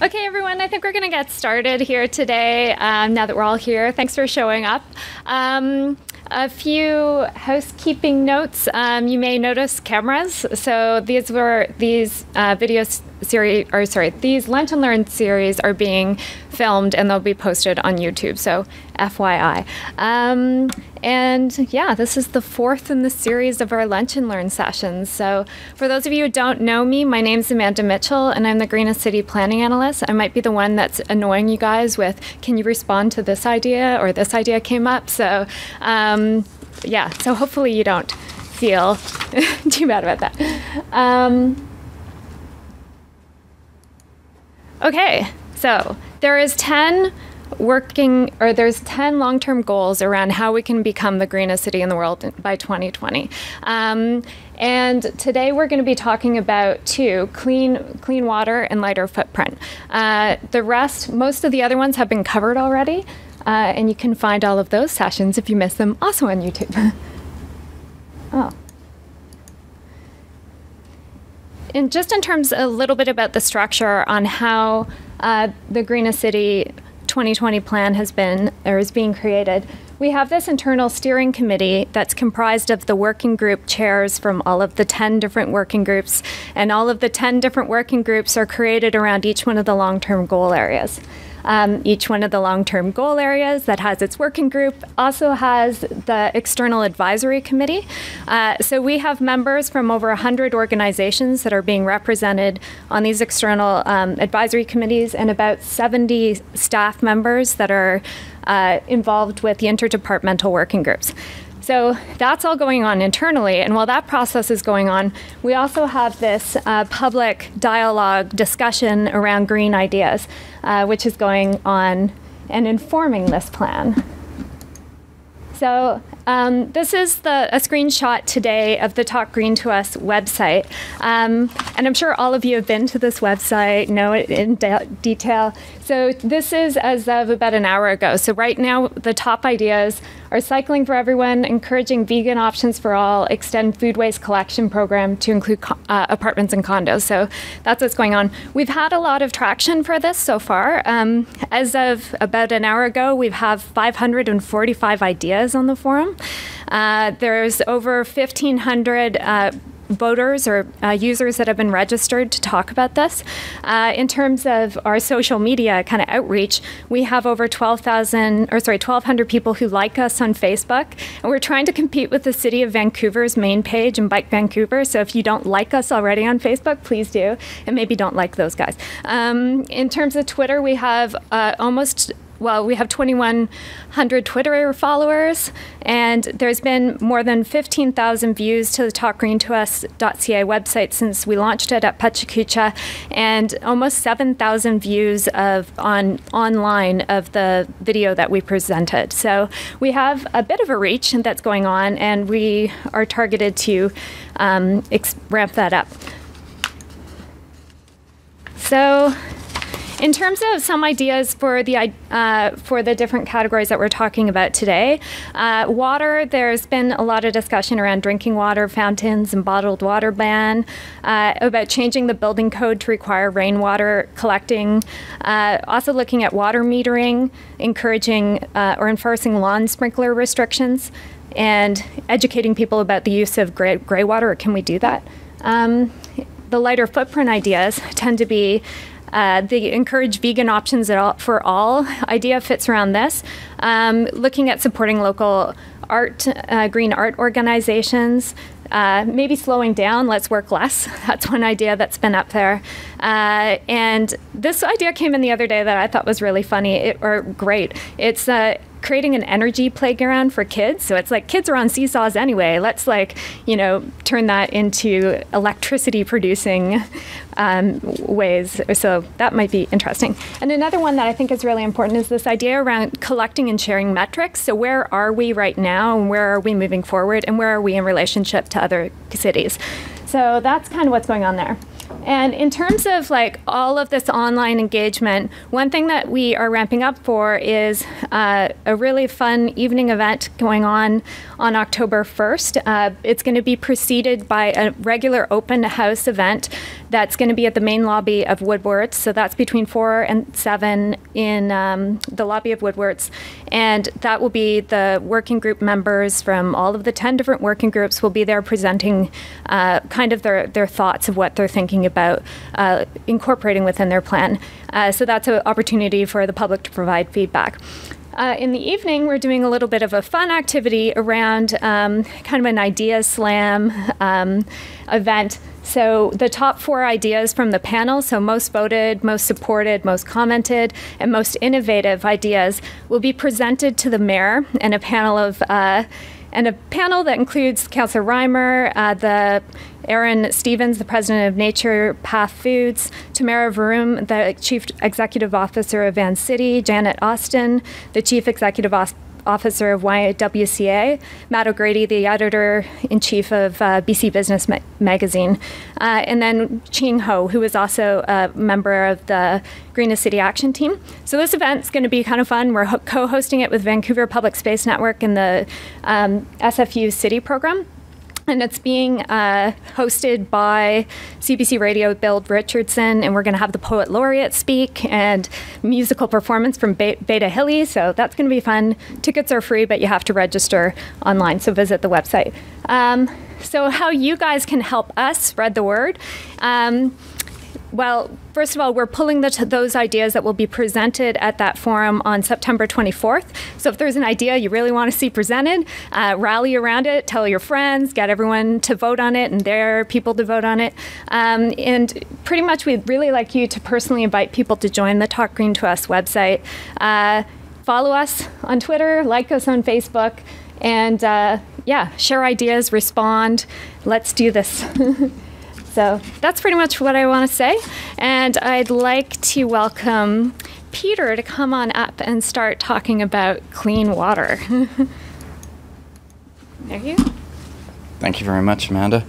Okay, everyone, I think we're going to get started here today now that we're all here. Thanks for showing up. A few housekeeping notes. You may notice cameras. So these these Lunch and Learn series are being filmed and they'll be posted on YouTube. So FYI. And yeah, this is the fourth in the series of our Lunch and Learn sessions. So for those of you who don't know me, my name's Amanda Mitchell, and I'm the Greenest City Planning Analyst. I might be the one that's annoying you guys with, can you respond to this idea, or this idea came up? So yeah, so hopefully you don't feel too bad about that. Okay, so there's 10 long-term goals around how we can become the greenest city in the world by 2020. And today we're going to be talking about two: clean water and lighter footprint. Most of the other ones have been covered already, and you can find all of those sessions if you missed them also on YouTube. Oh. And just in terms a little bit about the structure on how the Greenest City 2020 plan is being created, we have this internal steering committee that's comprised of the working group chairs from all of the 10 different working groups, and all of the 10 different working groups are created around each one of the long-term goal areas. Each one of the long-term goal areas that has its working group also has the external advisory committee. So we have members from over 100 organizations that are being represented on these external advisory committees, and about 70 staff members that are involved with the interdepartmental working groups. So that's all going on internally, and while that process is going on, we also have this public dialogue discussion around green ideas, which is going on and informing this plan. So this is a screenshot today of the Talk Green to Us website. And I'm sure all of you have been to this website, know it in detail. So this is as of about an hour ago. So right now, the top ideas are cycling for everyone, encouraging vegan options for all, extend food waste collection program to include apartments and condos. So that's what's going on. We've had a lot of traction for this so far. As of about an hour ago, we have 545 ideas on the forum. There's over 1,500 voters or users that have been registered to talk about this. In terms of our social media kind of outreach, we have over 1,200 people who like us on Facebook, and we're trying to compete with the City of Vancouver's main page and Bike Vancouver. So if you don't like us already on Facebook, please do, and maybe don't like those guys. In terms of Twitter, we have we have 2,100 Twitter followers, and there's been more than 15,000 views to the talkgreentous.ca website since we launched it at Pachacucha, and almost 7,000 views online of the video that we presented. So we have a bit of a reach that's going on, and we are targeted to ramp that up. So in terms of some ideas for the different categories that we're talking about today, water, there's been a lot of discussion around drinking water fountains and bottled water ban, about changing the building code to require rainwater collecting, also looking at water metering, encouraging or enforcing lawn sprinkler restrictions, and educating people about the use of gray water. Can we do that? The lighter footprint ideas tend to be the encourage vegan options for all idea fits around this. Looking at supporting local green art organizations, maybe slowing down, let's work less. That's one idea that's been up there. And this idea came in the other day that I thought was really funny, or great. It's creating an energy playground for kids. So it's like kids are on seesaws anyway. Let's turn that into electricity producing ways. So that might be interesting. And another one that I think is really important is this idea around collecting and sharing metrics. So where are we right now, and where are we moving forward, and where are we in relationship to other cities? So that's kind of what's going on there. And in terms of like all of this online engagement, one thing that we are ramping up for is a really fun evening event going on October 1st. It's going to be preceded by a regular open house event that's going to be at the main lobby of Woodwards. So that's between 4 and 7 in the lobby of Woodwards. And that will be the working group members from all of the 10 different working groups will be there presenting kind of their thoughts of what they're thinking about incorporating within their plan. So that's an opportunity for the public to provide feedback. In the evening, we're doing a little bit of a fun activity around kind of an idea slam event. So the top 4 ideas from the panel, so most voted, most supported, most commented, and most innovative ideas will be presented to the mayor and a panel that includes Councillor Reimer, the Aaron Stevens, the president of Nature Path Foods, Tamara Varum, the chief executive officer of Van City, Janet Austin, the chief executive officer of YWCA, Matt O'Grady, the editor-in-chief of BC Business Magazine, and then Ching Ho, who is also a member of the Greenest City Action Team. So this event's going to be kind of fun. We're co-hosting it with Vancouver Public Space Network and the SFU City program. And it's being hosted by CBC Radio Bill Richardson, and we're going to have the Poet Laureate speak and musical performance from Beta Hilly, so that's going to be fun. Tickets are free, but you have to register online, so visit the website. So how you guys can help us spread the word. Well, first of all, we're pulling those ideas that will be presented at that forum on September 24th. So if there's an idea you really want to see presented, rally around it, tell your friends, get everyone to vote on it and their people to vote on it. And pretty much we'd really like you to personally invite people to join the Talk Green to Us website. Follow us on Twitter, like us on Facebook, and yeah, share ideas, respond. Let's do this. So that's pretty much what I want to say. And I'd like to welcome Peter to come on up and start talking about clean water. There you go. Thank you very much, Amanda.